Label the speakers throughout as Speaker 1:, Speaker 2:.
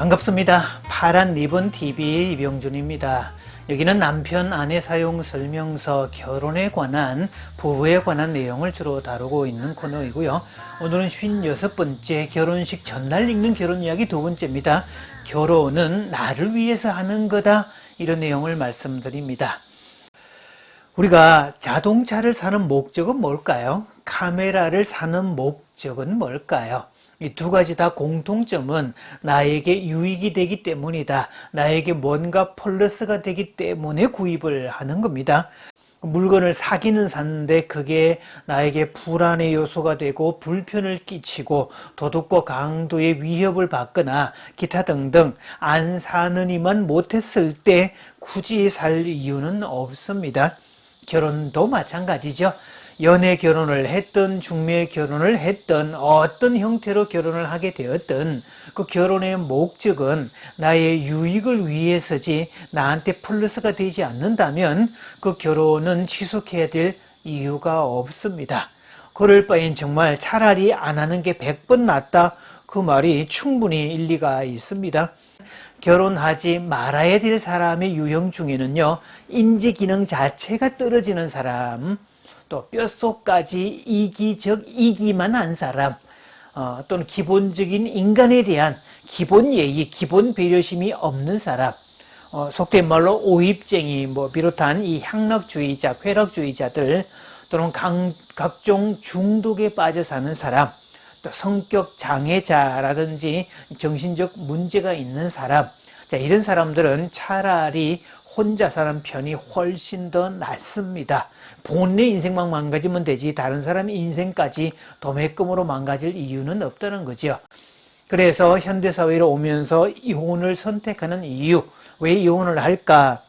Speaker 1: 반갑습니다. 파란 리본 TV 이병준입니다. 여기는 남편 아내 사용 설명서 결혼에 관한 부부에 관한 내용을 주로 다루고 있는 코너이고요. 오늘은 56번째 결혼식 전날 읽는 결혼 이야기 두 번째입니다. 결혼은 나를 위해서 하는 거다, 이런 내용을 말씀드립니다. 우리가 자동차를 사는 목적은 뭘까요? 카메라를 사는 목적은 뭘까요? 이 두 가지 다 공통점은 나에게 유익이 되기 때문이다, 나에게 뭔가 플러스가 되기 때문에 구입을 하는 겁니다. 물건을 사기는 샀는데 그게 나에게 불안의 요소가 되고 불편을 끼치고 도둑과 강도의 위협을 받거나 기타 등등 안 사느니만 못했을 때 굳이 살 이유는 없습니다. 결혼도 마찬가지죠. 연애 결혼을 했든 중매 결혼을 했든 어떤 형태로 결혼을 하게 되었든 그 결혼의 목적은 나의 유익을 위해서지 나한테 플러스가 되지 않는다면 그 결혼은 지속해야 될 이유가 없습니다. 그럴 바엔 정말 차라리 안 하는 게 100번 낫다, 그 말이 충분히 일리가 있습니다. 결혼하지 말아야 될 사람의 유형 중에는요, 인지 기능 자체가 떨어지는 사람, 또 뼛속까지 이기만 한 사람, 또는 기본적인 인간에 대한 기본 예의, 기본 배려심이 없는 사람, 속된 말로 오입쟁이 비롯한 이 향락주의자, 쾌락주의자들, 또는 각종 중독에 빠져 사는 사람, 또 성격 장애자라든지 정신적 문제가 있는 사람, 자, 이런 사람들은 차라리 혼자 사는 편이 훨씬 더 낫습니다. 본인의 인생만 망가지면 되지 다른 사람의 인생까지 도매금으로 망가질 이유는 없다는 거죠. 그래서 현대사회로 오면서 이혼을 선택하는 이유, 왜 이혼을 할까?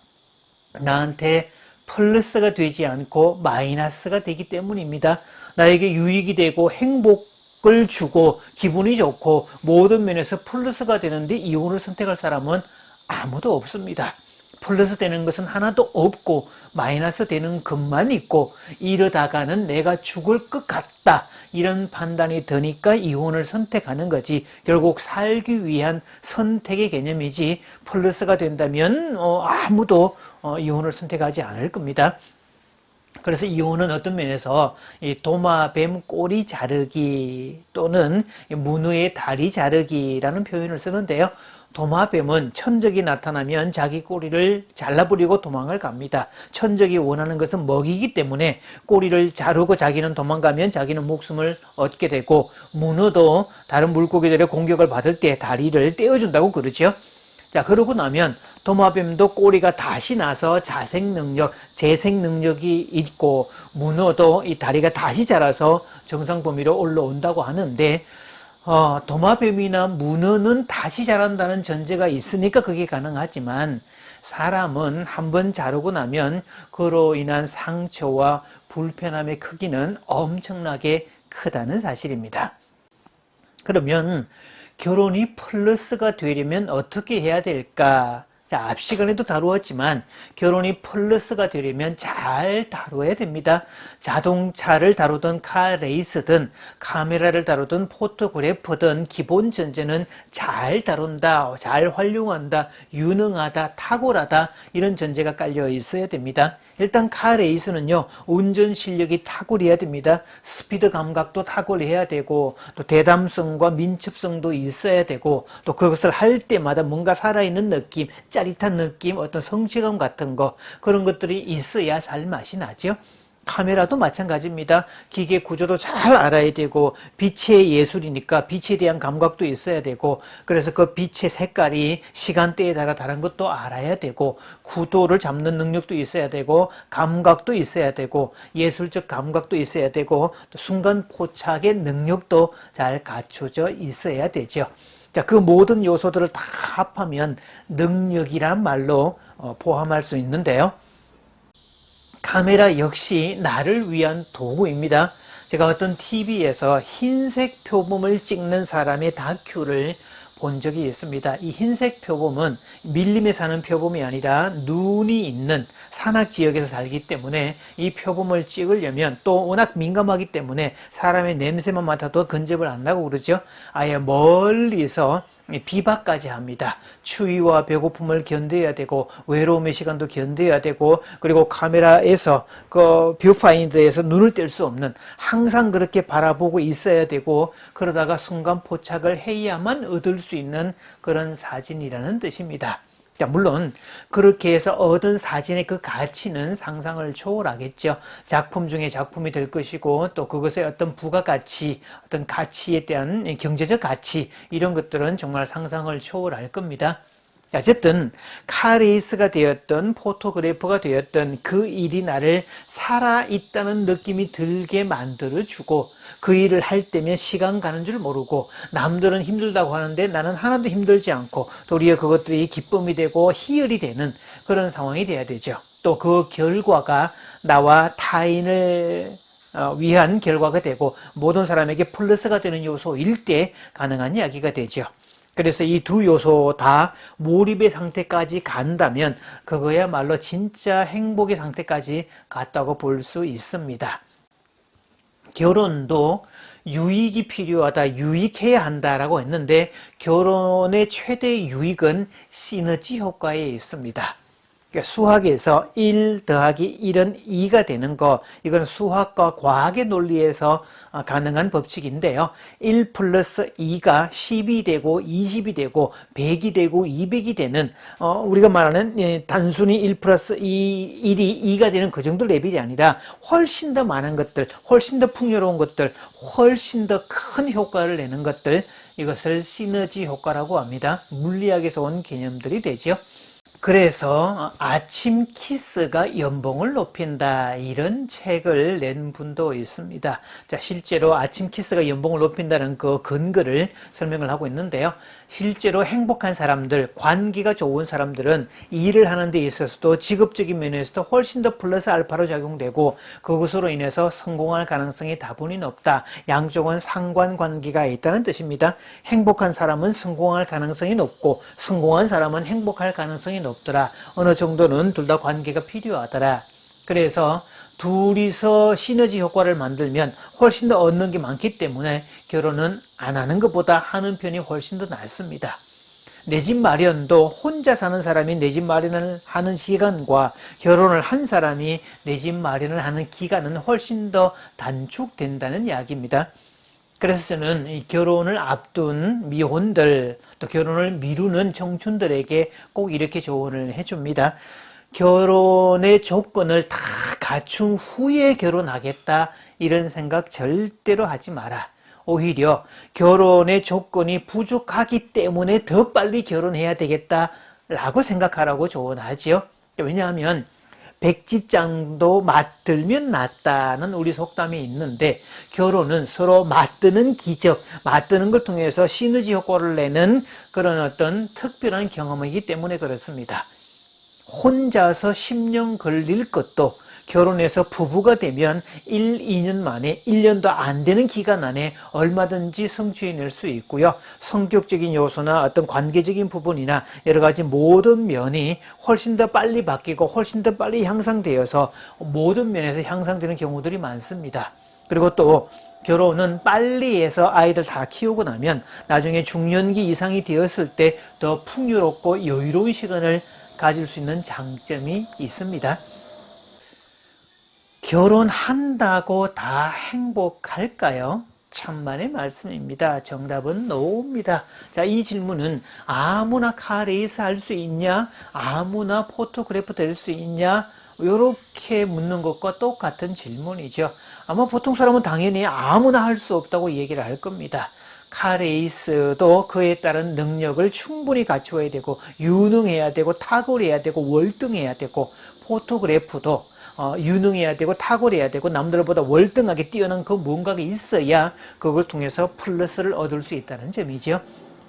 Speaker 1: 나한테 플러스가 되지 않고 마이너스가 되기 때문입니다. 나에게 유익이 되고 행복을 주고 기분이 좋고 모든 면에서 플러스가 되는데 이혼을 선택할 사람은 아무도 없습니다. 플러스 되는 것은 하나도 없고 마이너스 되는 것만 있고 이러다가는 내가 죽을 것 같다, 이런 판단이 드니까 이혼을 선택하는 거지, 결국 살기 위한 선택의 개념이지 플러스가 된다면 아무도 이혼을 선택하지 않을 겁니다. 그래서 이혼은 어떤 면에서 이 도마뱀 꼬리 자르기 또는 문어의 다리 자르기라는 표현을 쓰는데요. 도마뱀은 천적이 나타나면 자기 꼬리를 잘라버리고 도망을 갑니다. 천적이 원하는 것은 먹이기 때문에 꼬리를 자르고 자기는 도망가면 자기는 목숨을 얻게 되고, 문어도 다른 물고기들의 공격을 받을 때 다리를 떼어준다고 그러죠. 자, 그러고 나면 도마뱀도 꼬리가 다시 나서 재생 능력이 있고, 문어도 이 다리가 다시 자라서 정상 범위로 올라온다고 하는데, 도마뱀이나 문어는 다시 자란다는 전제가 있으니까 그게 가능하지만, 사람은 한번 자르고 나면 그로 인한 상처와 불편함의 크기는 엄청나게 크다는 사실입니다. 그러면 결혼이 플러스가 되려면 어떻게 해야 될까? 자, 앞 시간에도 다루었지만 결혼이 플러스가 되려면 잘 다뤄야 됩니다. 자동차를 다루든 카레이스든 카메라를 다루든 포토그래퍼든 기본 전제는 잘 다룬다, 잘 활용한다, 유능하다, 탁월하다, 이런 전제가 깔려 있어야 됩니다. 일단 카레이스는요, 운전 실력이 탁월해야 됩니다. 스피드 감각도 탁월해야 되고, 또 대담성과 민첩성도 있어야 되고, 또 그것을 할 때마다 뭔가 살아있는 느낌, 짜릿한 느낌, 어떤 성취감 같은 거, 그런 것들이 있어야 살맛이 나죠. 카메라도 마찬가지입니다. 기계 구조도 잘 알아야 되고, 빛의 예술이니까 빛에 대한 감각도 있어야 되고, 그래서 그 빛의 색깔이 시간대에 따라 다른 것도 알아야 되고, 구도를 잡는 능력도 있어야 되고, 감각도 있어야 되고, 예술적 감각도 있어야 되고, 또 순간 포착의 능력도 잘 갖춰져 있어야 되죠. 자, 그 모든 요소들을 다 합하면 능력이란 말로 포함할 수 있는데요. 카메라 역시 나를 위한 도구입니다. 제가 어떤 TV에서 흰색 표범을 찍는 사람의 다큐를 본 적이 있습니다. 이 흰색 표범은 밀림에 사는 표범이 아니라 눈이 있는 산악 지역에서 살기 때문에 이 표범을 찍으려면, 또 워낙 민감하기 때문에 사람의 냄새만 맡아도 근접을 안 하고 그러죠. 아예 멀리서 비박까지 합니다. 추위와 배고픔을 견뎌야 되고 외로움의 시간도 견뎌야 되고 그리고 카메라에서 그 뷰파인더에서 눈을 뗄 수 없는 항상 그렇게 바라보고 있어야 되고 그러다가 순간 포착을 해야만 얻을 수 있는 그런 사진이라는 뜻입니다. 물론 그렇게 해서 얻은 사진의 그 가치는 상상을 초월하겠죠. 작품 중에 작품이 될 것이고 또 그것의 어떤 부가가치, 어떤 가치에 대한 경제적 가치 이런 것들은 정말 상상을 초월할 겁니다. 어쨌든 카레이스가 되었던 포토그래퍼가 되었던 그 일이 나를 살아있다는 느낌이 들게 만들어주고 그 일을 할 때면 시간 가는 줄 모르고 남들은 힘들다고 하는데 나는 하나도 힘들지 않고 도리어 그것들이 기쁨이 되고 희열이 되는 그런 상황이 돼야 되죠. 또 그 결과가 나와 타인을 위한 결과가 되고 모든 사람에게 플러스가 되는 요소일 때 가능한 이야기가 되죠. 그래서 이 두 요소 다 몰입의 상태까지 간다면 그거야말로 진짜 행복의 상태까지 갔다고 볼 수 있습니다. 결혼도 유익이 필요하다, 유익해야 한다라고 했는데 결혼의 최대 유익은 시너지 효과에 있습니다. 그러니까 수학에서 1 더하기 1은 2가 되는 거, 이건 수학과 과학의 논리에서 가능한 법칙인데요. 1 플러스 2가 10이 되고 20이 되고 100이 되고 200이 되는 우리가 말하는 단순히 1 플러스 1이 2가 되는 그 정도 레벨이 아니라 훨씬 더 많은 것들, 훨씬 더 풍요로운 것들, 훨씬 더 큰 효과를 내는 것들, 이것을 시너지 효과라고 합니다. 물리학에서 온 개념들이 되죠. 그래서 아침 키스가 연봉을 높인다 이런 책을 낸 분도 있습니다. 자, 실제로 아침 키스가 연봉을 높인다는 그 근거를 설명을 하고 있는데요. 실제로 행복한 사람들, 관계가 좋은 사람들은 일을 하는 데 있어서도 직업적인 면에서도 훨씬 더 플러스 알파로 작용되고 그것으로 인해서 성공할 가능성이 다분히 높다. 양쪽은 상관관계가 있다는 뜻입니다. 행복한 사람은 성공할 가능성이 높고 성공한 사람은 행복할 가능성이 높더라. 어느 정도는 둘 다 관계가 필요하더라. 그래서 둘이서 시너지 효과를 만들면 훨씬 더 얻는 게 많기 때문에 결혼은 안 하는 것보다 하는 편이 훨씬 더 낫습니다. 내 집 마련도 혼자 사는 사람이 내 집 마련을 하는 시간과 결혼을 한 사람이 내 집 마련을 하는 기간은 훨씬 더 단축된다는 이야기입니다. 그래서 저는 이 결혼을 앞둔 미혼들, 또 결혼을 미루는 청춘들에게 꼭 이렇게 조언을 해줍니다. 결혼의 조건을 다 갖춘 후에 결혼하겠다 이런 생각 절대로 하지 마라. 오히려 결혼의 조건이 부족하기 때문에 더 빨리 결혼해야 되겠다라고 생각하라고 조언하지요. 왜냐하면 백지장도 맞들면 낫다는 우리 속담이 있는데 결혼은 서로 맞드는 기적, 맞드는 걸 통해서 시너지 효과를 내는 그런 어떤 특별한 경험이기 때문에 그렇습니다. 혼자서 10년 걸릴 것도 결혼해서 부부가 되면 1, 2년 만에 1년도 안 되는 기간 안에 얼마든지 성취해낼 수 있고요. 성격적인 요소나 어떤 관계적인 부분이나 여러 가지 모든 면이 훨씬 더 빨리 바뀌고 훨씬 더 빨리 향상되어서 모든 면에서 향상되는 경우들이 많습니다. 그리고 또 결혼은 빨리 해서 아이들 다 키우고 나면 나중에 중년기 이상이 되었을 때 더 풍요롭고 여유로운 시간을 가질 수 있는 장점이 있습니다. 결혼한다고 다 행복할까요? 천만의 말씀입니다. 정답은 노입니다. 자, 이 질문은 아무나 카레이스 할 수 있냐? 아무나 포토그래퍼 될 수 있냐? 이렇게 묻는 것과 똑같은 질문이죠. 아마 보통 사람은 당연히 아무나 할 수 없다고 얘기를 할 겁니다. 카레이스도 그에 따른 능력을 충분히 갖추어야 되고 유능해야 되고 탁월해야 되고 월등해야 되고 포토그래프도 유능해야 되고 탁월해야 되고 남들보다 월등하게 뛰어난 그 뭔가가 있어야 그걸 통해서 플러스를 얻을 수 있다는 점이죠.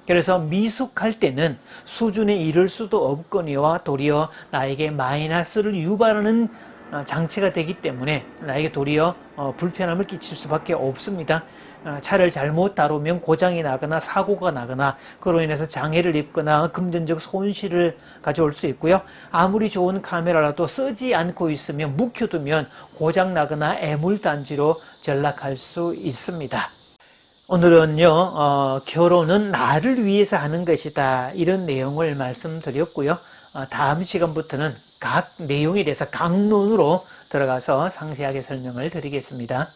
Speaker 1: 그래서 미숙할 때는 수준에 이를 수도 없거니와 도리어 나에게 마이너스를 유발하는 장치가 되기 때문에 나에게 도리어 불편함을 끼칠 수밖에 없습니다. 차를 잘못 다루면 고장이 나거나 사고가 나거나 그로 인해서 장애를 입거나 금전적 손실을 가져올 수 있고요. 아무리 좋은 카메라라도 쓰지 않고 있으면 묵혀두면 고장 나거나 애물단지로 전락할 수 있습니다. 오늘은요, 결혼은 나를 위해서 하는 것이다. 이런 내용을 말씀드렸고요. 다음 시간부터는 각 내용에 대해서 강론으로 들어가서 상세하게 설명을 드리겠습니다.